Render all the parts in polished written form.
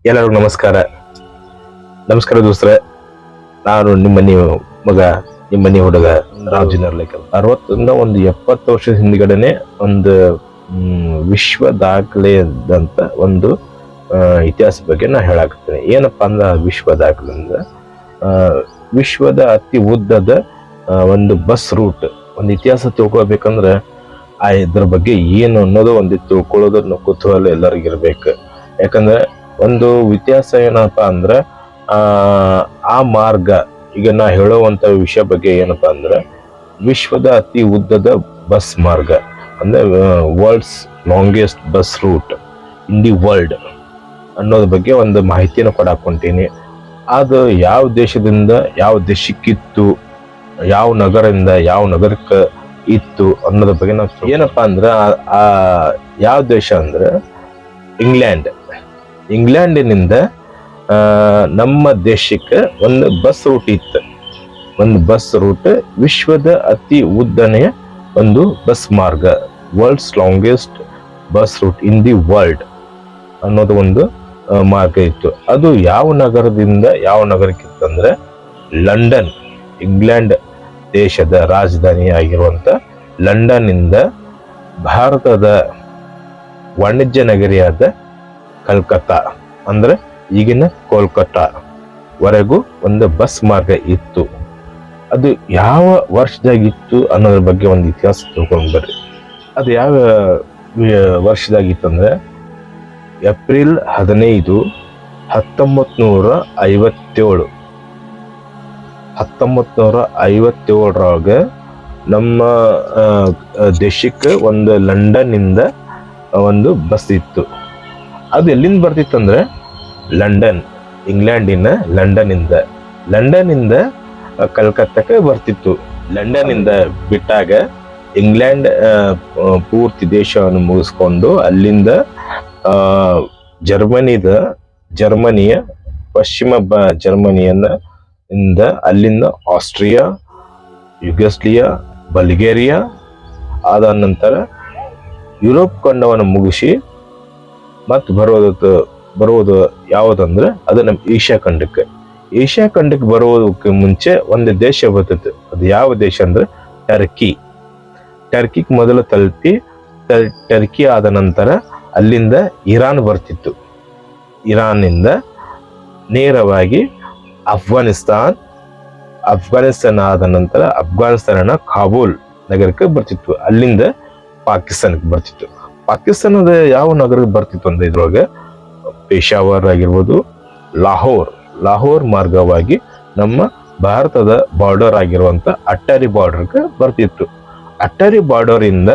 ಎಲ್ಲರಿಗೂ ನಮಸ್ಕಾರ ದೋಸ್ತ್ರೆ. ನಾನು ನಿಮ್ಮ ಮಗ, ನಿಮ್ಮ ಮನೆ ಹುಡುಗ ರಾಜನರ್ ಲೇಖ. 60 ಒಂದು 70 ವರ್ಷದ ಹಿಂದ್ಗಡೆನೆ ಒಂದು ವಿಶ್ವ ದಾಖಲೆದಂತ ಒಂದು ಇತಿಹಾಸ ಬಗ್ಗೆ ನಾ ಹೇಳಾಕತ್ತೀನಿ. ಏನಪ್ಪಾ ಅಂದ್ರೆ ವಿಶ್ವ ದಾಖಲೆ ಅಂದ್ರೆ ವಿಶ್ವದ ಅತಿ ಉದ್ದದ ಒಂದು ಬಸ್ ರೂಟ್. ಒಂದು ಇತಿಹಾಸ ತಿಳ್ಕೊಳ್ಬೇಕಂದ್ರೆ ಇದ್ರ ಬಗ್ಗೆ ಏನು ಅನ್ನೋದು ಒಂದು ತಿಳ್ಕೊಳ್ಳೋದು ಕುತೂಹಲ ಎಲ್ಲರಿಗಿರ್ಬೇಕು. ಯಾಕಂದ್ರೆ ಒಂದು ಇತಿಹಾಸ ಏನಪ್ಪಾ ಅಂದ್ರೆ ಆ ಮಾರ್ಗ, ಈಗ ನಾ ಹೇಳುವಂತ ವಿಷಯ ಬಗ್ಗೆ ಏನಪ್ಪಾ ಅಂದ್ರೆ ವಿಶ್ವದ ಅತಿ ಉದ್ದದ ಬಸ್ ಮಾರ್ಗ ಅಂದ್ರೆ world's longest bus route in the world ಅನ್ನೋದ್ರ ಬಗ್ಗೆ ಒಂದು ಮಾಹಿತಿಯನ್ನು ಕೊಡಾಕೊಂತೀನಿ. ಅದು ಯಾವ ದೇಶದಿಂದ ಯಾವ ದೇಶಕ್ಕಿತ್ತು, ಯಾವ ನಗರದಿಂದ ಯಾವ ನಗರಕ್ಕೆ ಇತ್ತು ಅನ್ನೋದ್ರ ಬಗ್ಗೆ ನಾವು ಏನಪ್ಪಾ ಅಂದ್ರೆ ಆ ಯಾವ ದೇಶ ಅಂದ್ರೆ ಇಂಗ್ಲೆಂಡಿನಿಂದ ನಮ್ಮ ದೇಶಕ್ಕೆ ಒಂದು ಬಸ್ ರೂಟ್ ಇತ್ತು. ಒಂದು ಬಸ್ ರೂಟ್ ವಿಶ್ವದ ಅತಿ ಉದ್ದನೆಯ ಒಂದು ಬಸ್ ಮಾರ್ಗ, world's longest bus route in the world ಅನ್ನೋದು ಒಂದು ಮಾರ್ಗ ಇತ್ತು. ಅದು ಯಾವ ನಗರದಿಂದ ಯಾವ ನಗರಕ್ಕೆ ಇತ್ತಂದ್ರೆ ಲಂಡನ್, ಇಂಗ್ಲೆಂಡ್ ದೇಶದ ರಾಜಧಾನಿ ಆಗಿರುವಂತ ಲಂಡನ್ ಇಂದ ಭಾರತದ ವಾಣಿಜ್ಯ ನಗರಿಯಾದ ಕಲ್ಕತ್ತಾ ಅಂದ್ರೆ ಈಗಿನ ಕೋಲ್ಕತ್ತಾ ವರೆಗೂ ಒಂದು ಬಸ್ ಮಾರ್ಗ ಇತ್ತು. ಅದು ಯಾವ ವರ್ಷದಾಗಿತ್ತು ಅನ್ನೋದ್ರ ಬಗ್ಗೆ ಒಂದು ಇತಿಹಾಸ ತಿಳ್ಕೊಂಡು ಬರ್ರಿ. ಅದು ಯಾವ ವರ್ಷದಾಗಿತ್ತು ಅಂದ್ರೆ ಏಪ್ರಿಲ್ 15, 1957. 1957 ನಮ್ಮ ದೇಶಕ್ಕೆ ಒಂದು ಲಂಡನ್ ಇಂದ ಒಂದು ಬಸ್ ಇತ್ತು. ಅದು ಎಲ್ಲಿಂದ ಬರ್ತಿತ್ತಂದ್ರೆ ಲಂಡನ್, ಇಂಗ್ಲೆಂಡಿನ ಲಂಡನ್ ಇಂದ ಕಲ್ಕತ್ತಾಕ್ಕೆ ಬರ್ತಿತ್ತು. ಲಂಡನ್ ಇಂದ ಬಿಟ್ಟಾಗ ಇಂಗ್ಲೆಂಡ್ ಪೂರ್ತಿ ದೇಶವನ್ನು ಮುಗಿಸ್ಕೊಂಡು ಅಲ್ಲಿಂದ ಜರ್ಮನಿಯ ಪಶ್ಚಿಮ ಜರ್ಮನಿಯಿಂದ ಅಲ್ಲಿಂದ ಆಸ್ಟ್ರಿಯಾ, ಯುಗೋಸ್ಲಿಯಾ, ಬಲ್ಗೇರಿಯಾ ಆದ ನಂತರ ಯುರೋಪ್ ಖಂಡವನ್ನು ಮುಗಿಸಿ ಮತ್ತು ಬರುವುದು ಯಾವುದಂದ್ರೆ ಅದು ನಮ್ಮ ಏಷ್ಯಾ ಖಂಡಕ್ಕೆ ಬರುವುದಕ್ಕೆ ಮುಂಚೆ ಒಂದು ದೇಶ ಬರ್ತಿತ್ತು. ಅದು ಯಾವ ದೇಶ ಅಂದ್ರೆ ಟರ್ಕಿಗೆ ಮೊದಲು ತಲುಪಿ ಟರ್ಕಿ ಆದ ನಂತರ ಅಲ್ಲಿಂದ ಇರಾನ್ ಬರ್ತಿತ್ತು. ಇರಾನ್ನಿಂದ ನೇರವಾಗಿ ಅಫ್ಘಾನಿಸ್ತಾನ ಆದ ನಂತರ ಅಫ್ಘಾನಿಸ್ತಾನ ಕಾಬೂಲ್ ನಗರಕ್ಕೆ ಬರ್ತಿತ್ತು. ಅಲ್ಲಿಂದ ಪಾಕಿಸ್ತಾನಕ್ಕೆ ಬರ್ತಿತ್ತು. ಪಾಕಿಸ್ತಾನದ ಯಾವ ನಗರಕ್ಕೆ ಬರ್ತಿತ್ತು ಅಂದ್ರೆ ಇದ್ರೊಳಗೆ ಪೇಶಾವರ್ ಆಗಿರ್ಬೋದು, ಲಾಹೋರ್ ಮಾರ್ಗವಾಗಿ ನಮ್ಮ ಭಾರತದ ಬಾರ್ಡರ್ ಆಗಿರುವಂತ ಅಟ್ಟಾರಿ ಬಾರ್ಡರ್ಗೆ ಬರ್ತಿತ್ತು. ಅಟ್ಟಾರಿ ಬಾರ್ಡರ್ ಇಂದ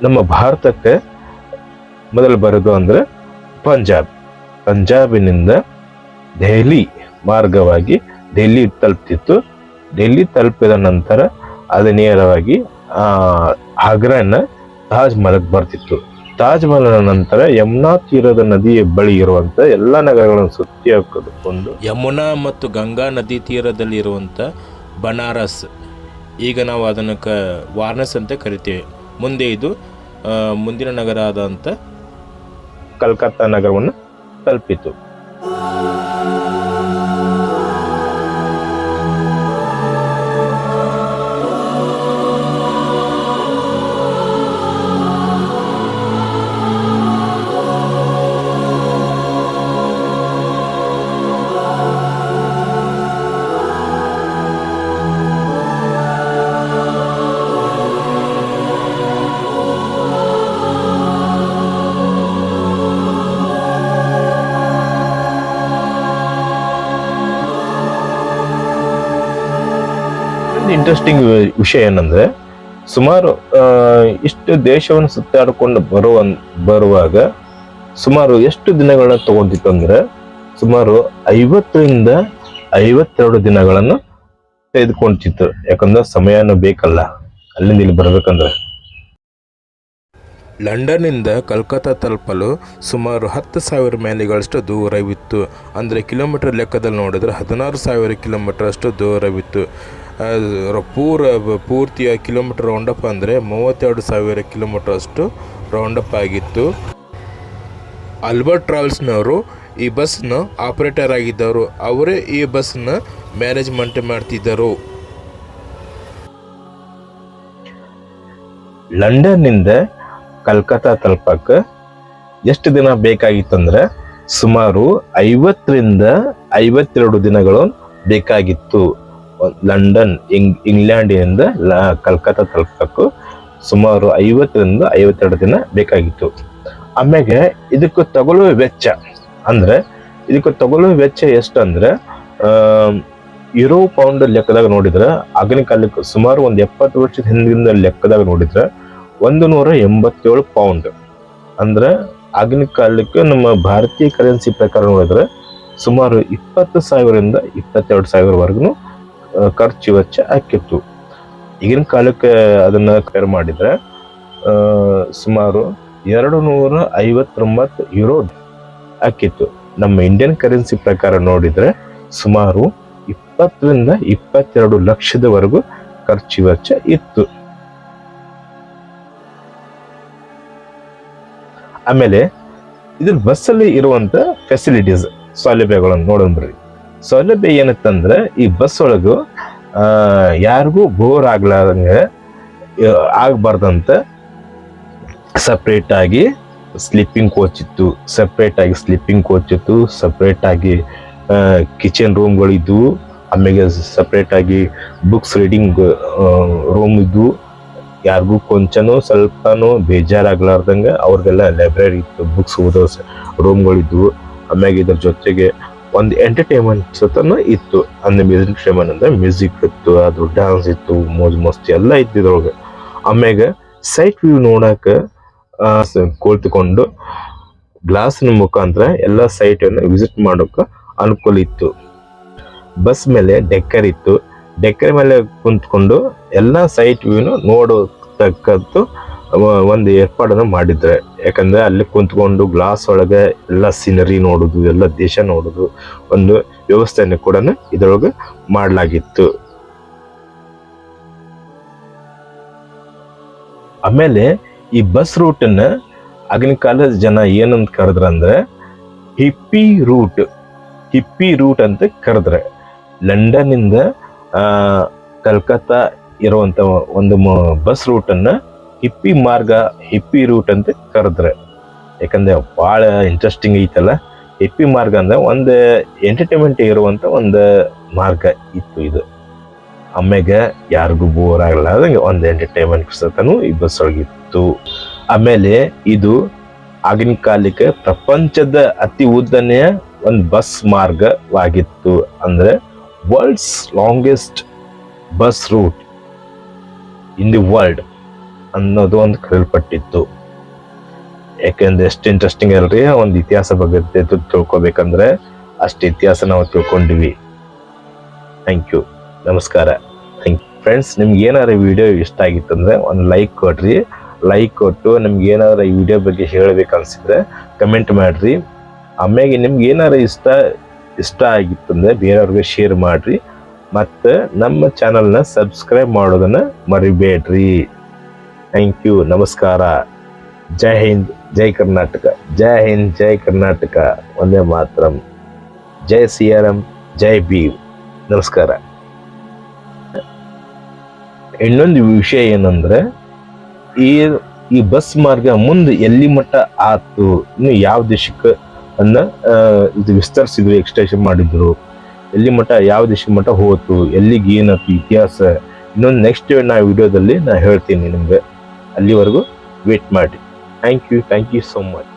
ನಮ್ಮ ಭಾರತಕ್ಕೆ ಮೊದಲು ಬರೋದು ಅಂದ್ರೆ ಪಂಜಾಬಿನಿಂದ ದೆಹಲಿ ಮಾರ್ಗವಾಗಿ ಡೆಲ್ಲಿ ತಲುಪ್ತಿತ್ತು. ಡೆಲ್ಲಿ ತಲುಪಿದ ನಂತರ ಅದು ನೇರವಾಗಿ ಆಗ್ರಾನ ತಾಜ್ ಮಹಲ್ ಬರ್ತಿತ್ತು. ತಾಜ್ ಮಹಲ್ ನಂತರ ಯಮುನಾ ತೀರದ ನದಿಯ ಬಳಿ ಇರುವಂತ ಎಲ್ಲಾ ನಗರಗಳನ್ನು ಸುತ್ತಿ ಹಾಕಿಕೊಂಡು ಯಮುನಾ ಮತ್ತು ಗಂಗಾ ನದಿ ತೀರದಲ್ಲಿ ಇರುವಂತ ಬನಾರಸ್, ಈಗ ನಾವು ಅದನ್ನು ವಾರಣಾಸಿ ಅಂತ ಕರಿತೇವೆ. ಮುಂದೆ ಇದು ಮುಂದಿನ ನಗರ ಆದಂತ ಕಲ್ಕತ್ತಾ ನಗರವನ್ನು ತಲುಪಿತು. ಇಂಟ್ರೆಸ್ಟಿಂಗ್ ವಿಷಯ ಏನಂದ್ರೆ ಸುಮಾರು ಇಷ್ಟು ದೇಶವನ್ನು ಸುತ್ತಾಡಿಕೊಂಡು ಬರುವಾಗ ಸುಮಾರು ಎಷ್ಟು ದಿನಗಳನ್ನ ತಗೊಂಡಿತ್ತು ಅಂದ್ರೆ ಸುಮಾರು 50ರಿಂದ 52 ದಿನಗಳನ್ನು ತೆಗೆದುಕೊಂತಿತ್ತು. ಯಾಕಂದ್ರೆ ಸಮಯನೂ ಬೇಕಲ್ಲ ಅಲ್ಲಿಂದ ಇಲ್ಲಿ ಬರ್ಬೇಕಂದ್ರೆ. ಲಂಡನ್ನಿಂದ ಕಲ್ಕತ್ತಾ ತಲುಪಲು ಸುಮಾರು 10,000 ಮೈಲಿಗಳಷ್ಟು ದೂರವಿತ್ತು. ಅಂದರೆ ಕಿಲೋಮೀಟರ್ ಲೆಕ್ಕದಲ್ಲಿ ನೋಡಿದ್ರೆ 16,000 ಕಿಲೋಮೀಟರ್ ಅಷ್ಟು ದೂರವಿತ್ತು. ಪೂರ್ತಿಯ ಕಿಲೋಮೀಟರ್ ರೌಂಡಪ್ ಅಂದರೆ 32,000 ಕಿಲೋಮೀಟರ್ ಅಷ್ಟು ರೌಂಡಪ್ ಆಗಿತ್ತು. ಆಲ್ಬರ್ಟ್ ಟ್ರಾವೆಲ್ಸ್ನವರು ಈ ಬಸ್ನ ಆಪರೇಟರ್ ಆಗಿದ್ದರು. ಅವರೇ ಈ ಬಸ್ನ ಮ್ಯಾನೇಜ್ಮೆಂಟ್ ಮಾಡ್ತಿದ್ದರು. ಲಂಡನ್ನಿಂದ ಕಲ್ಕತ್ತಾ ತಲುಪಕ್ಕೆ ಎಷ್ಟು ದಿನ ಬೇಕಾಗಿತ್ತಂದ್ರೆ ಸುಮಾರು 50ರಿಂದ 52 ದಿನಗಳು ಬೇಕಾಗಿತ್ತು. ಲಂಡನ್ ಇಂಗ್ಲೆಂಡಿನಿಂದ ಕಲ್ಕತ್ತಾ ತಲುಪಕ್ಕೂ ಸುಮಾರು 50ರಿಂದ 52 ದಿನ ಬೇಕಾಗಿತ್ತು. ಆಮ್ಯಾಗೆ ಇದಕ್ಕೆ ತಗೊಳ್ಳುವ ವೆಚ್ಚ ಎಷ್ಟು ಅಂದ್ರೆ ಯುರೋ ಪೌಂಡ್ ಲೆಕ್ಕದಾಗ ನೋಡಿದ್ರೆ ಆಗಿನ ಕಾಲಕ್ಕೆ ಸುಮಾರು ಒಂದು 70 ವರ್ಷದ ಹಿಂದಿನ ಲೆಕ್ಕದಾಗ ನೋಡಿದ್ರೆ 187 ಪೌಂಡ್. ಅಂದ್ರೆ ಆಗಿನ ಕಾಲಕ್ಕೆ ನಮ್ಮ ಭಾರತೀಯ ಕರೆನ್ಸಿ ಪ್ರಕಾರ ನೋಡಿದ್ರೆ ಸುಮಾರು 20,000ರಿಂದ 22,000 ಖರ್ಚು ವೆಚ್ಚ ಆಕಿತ್ತು. ಈಗಿನ ಕಾಲಕ್ಕೆ ಅದನ್ನ ಕಂಪೇರ್ ಮಾಡಿದ್ರೆ ಸುಮಾರು 259 ಯುರೋ ಆಕಿತ್ತು. ನಮ್ಮ ಇಂಡಿಯನ್ ಕರೆನ್ಸಿ ಪ್ರಕಾರ ನೋಡಿದ್ರೆ ಸುಮಾರು 20ರಿಂದ 22 ಲಕ್ಷದವರೆಗೂ ಖರ್ಚು ವೆಚ್ಚ ಇತ್ತು. ಆಮೇಲೆ ಇದ್ರ ಬಸ್ಸಲ್ಲಿ ಇರುವಂತ ಫೆಸಿಲಿಟೀಸ್ ಸೌಲಭ್ಯಗಳನ್ನು ನೋಡೋಣ ಬರ್ರಿ. ಸೌಲಭ್ಯ ಏನತ್ತಂದ್ರೆ ಈ ಬಸ್ ಒಳಗು ಯಾರಿಗೂ ಬೋರ್ ಆಗ್ಬಾರ್ದಂತ ಸಪ್ರೇಟ್ ಆಗಿ ಸ್ಲೀಪಿಂಗ್ ಕೋಚ್ ಇತ್ತು, ಸಪ್ರೇಟ್ ಆಗಿ ಕಿಚನ್ ರೂಮ್ಗಳಿದ್ವು, ಆಮೇಲೆ ಸಪ್ರೇಟ್ ಆಗಿ ಬುಕ್ಸ್ ರೀಡಿಂಗ್ ರೂಮ್ ಇದ್ವು. ಯಾರಿಗೂ ಕೊಂಚನೂ ಸ್ವಲ್ಪನೂ ಬೇಜಾರಾಗ್ಲಾರ್ದಂಗೆ ಅವ್ರಿಗೆಲ್ಲ ಲೈಬ್ರರಿ ಇತ್ತು, ಬುಕ್ಸ್ ಓದೋ ರೂಮ್ಗಳಿದ್ವು. ಆಮ್ಯಾಗ ಇದ್ರ ಜೊತೆಗೆ ಒಂದು ಎಂಟರ್ಟೈನ್ಮೆಂಟ್ ಸತನೂ ಇತ್ತು. ಅಂದ್ರೆ ಎಂಟರ್ಟೈನ್ಮೆಂಟ್ ಅಂದ್ರೆ ಮ್ಯೂಸಿಕ್ ಇತ್ತು, ಅದು ಡ್ಯಾನ್ಸ್ ಇತ್ತು, ಮೋಜ್ ಮಸ್ತಿ ಎಲ್ಲ ಇತ್ತು ಇದ್ರೊಳಗೆ. ಆಮ್ಯಾಗ ಸೈಟ್ ವ್ಯೂ ನೋಡಾಕ ಕುಳಿತುಕೊಂಡು ಗ್ಲಾಸ್ನ ಮುಖಾಂತರ ಎಲ್ಲ ಸೈಟ್ ಅನ್ನು ವಿಸಿಟ್ ಮಾಡೋಕೆ ಅನುಕೂಲ ಇತ್ತು. ಬಸ್ ಮೇಲೆ ಡೆಕ್ಕರ್ ಇತ್ತು, ಡೆಕ್ಕರ್ ಮೇಲೆ ಕುಂತ್ಕೊಂಡು ಎಲ್ಲ ಸೈಟ್ ವ್ಯೂನು ನೋಡತಕ್ಕಂಥ ಒಂದು ಏರ್ಪಾಡನ್ನು ಮಾಡಿದ್ರೆ. ಯಾಕಂದ್ರೆ ಅಲ್ಲಿ ಕುಂತ್ಕೊಂಡು ಗ್ಲಾಸ್ ಒಳಗೆ ಎಲ್ಲ ಸೀನರಿ ನೋಡುದು, ಎಲ್ಲ ದೇಶ ನೋಡುದು ಒಂದು ವ್ಯವಸ್ಥೆಯನ್ನು ಕೂಡ ಇದರೊಳಗೆ ಮಾಡಲಾಗಿತ್ತು. ಆಮೇಲೆ ಈ ಬಸ್ ರೂಟನ್ನ ಆಗಿನ ಕಾಲದ ಜನ ಏನಂತ ಕರೆದ್ರಂದ್ರೆ ಹಿಪ್ಪಿ ರೂಟ್ ಅಂತ ಕರೆದ್ರೆ. ಲಂಡನ್ನಿಂದ ಕಲ್ಕತ್ತಾ ಇರುವಂತ ಒಂದು ಬಸ್ ರೂಟನ್ನ ಹಿಪ್ಪಿ ರೂಟ್ ಅಂತ ಕರೆದ್ರೆ. ಯಾಕಂದ್ರೆ ಬಹಳ ಇಂಟ್ರೆಸ್ಟಿಂಗ್ ಐತಲ್ಲ. ಹಿಪ್ಪಿ ಮಾರ್ಗ ಅಂದ್ರೆ ಒಂದು ಎಂಟರ್ಟೈನ್ಮೆಂಟ್ ಇರುವಂತ ಒಂದು ಮಾರ್ಗ ಇತ್ತು ಇದು. ಆಮ್ಯಾಗ ಯಾರಿಗೂ ಬೋರ್ ಆಗಲಾರ್ದಂಗೆ ಒಂದು ಎಂಟರ್ಟೈನ್ಮೆಂಟ್ ಸತನು ಈ ಬಸ್ ಒಳಗಿತ್ತು. ಆಮೇಲೆ ಇದು ಆಗಿನ ಕಾಲಕ್ಕೆ ಪ್ರಪಂಚದ ಅತಿ ಉದ್ದನೆಯ ಒಂದು ಬಸ್ ಮಾರ್ಗವಾಗಿತ್ತು. ಅಂದ್ರೆ world's longest bus route in the world ಅನ್ನೋದು ಒಂದು ಕರೆಯಲ್ಪಟ್ಟಿತ್ತು. ಯಾಕೆಂದ್ರೆ ಎಷ್ಟು ಇಂಟ್ರೆಸ್ಟಿಂಗ್ ಅಲ್ರಿ. ಒಂದು ಇತಿಹಾಸ ಬಗ್ಗೆ ತಿಳ್ಕೊಬೇಕಂದ್ರೆ ಅಷ್ಟು ಇತಿಹಾಸ ನಾವು ತಿಳ್ಕೊಂಡಿವಿ. ಥ್ಯಾಂಕ್ ಯು, ನಮಸ್ಕಾರ. ಫ್ರೆಂಡ್ಸ್, ನಿಮ್ಗೆ ಏನಾದ್ರು ವಿಡಿಯೋ ಇಷ್ಟ ಆಗಿತ್ತಂದ್ರೆ ಒಂದು ಲೈಕ್ ಕೊಡ್ರಿ. ಲೈಕ್ ಕೊಟ್ಟು ನಿಮ್ಗೆ ಏನಾದ್ರು ಈ ವಿಡಿಯೋ ಬಗ್ಗೆ ಹೇಳ್ಬೇಕು ಅನ್ಸಿದ್ರೆ ಕಮೆಂಟ್ ಮಾಡ್ರಿ. ಆಮ್ಯಾಗೆ ನಿಮ್ಗೆ ಏನಾದ್ರು ಇಷ್ಟ ಆಗಿತ್ತಂದ್ರೆ ಬೇರೆಯವ್ರಿಗೆ ಶೇರ್ ಮಾಡ್ರಿ. ಮತ್ತು ನಮ್ಮ ಚಾನಲ್ನ ಸಬ್ಸ್ಕ್ರೈಬ್ ಮಾಡೋದನ್ನ ಮರಿಬೇಡ್ರಿ. ಥ್ಯಾಂಕ್ ಯು, ನಮಸ್ಕಾರ. ಜೈ ಹಿಂದ್, ಜೈ ಕರ್ನಾಟಕ. ಜೈ ಹಿಂದ್, ಜೈ ಕರ್ನಾಟಕ. ವಂದೇ ಮಾತರಂ. ಜೈ ಸಿಯಾರಾಮ್, ಜೈ ಭೀಮ್. ನಮಸ್ಕಾರ. ಇನ್ನೊಂದು ವಿಷಯ ಏನಂದ್ರೆ ಈ ಬಸ್ ಮಾರ್ಗ ಮುಂದೆ ಎಲ್ಲಿ ಮಟ್ಟ ಆತು, ಇನ್ನು ಯಾವ ದೇಶಕ್ಕೆ ಇದು ವಿಸ್ತರಿಸಿದ್ರು, ಎಕ್ಸ್ಟೆನ್ಷನ್ ಮಾಡಿದ್ರು, ಎಲ್ಲಿ ಮಟ್ಟ ಯಾವ ದೇಶದ ಮಟ್ಟ ಹೋತು, ಎಲ್ಲಿಗೆ ಏನಾಯ್ತು ಇತಿಹಾಸ, ಇನ್ನೊಂದು ನೆಕ್ಸ್ಟ್ ವಿಡಿಯೋದಲ್ಲಿ ನಾ ಹೇಳ್ತೀನಿ ನಿಮ್ಗೆ. ಅಲ್ಲಿವರೆಗೂ ವೇಟ್ ಮಾಡಿ. Thank you so much.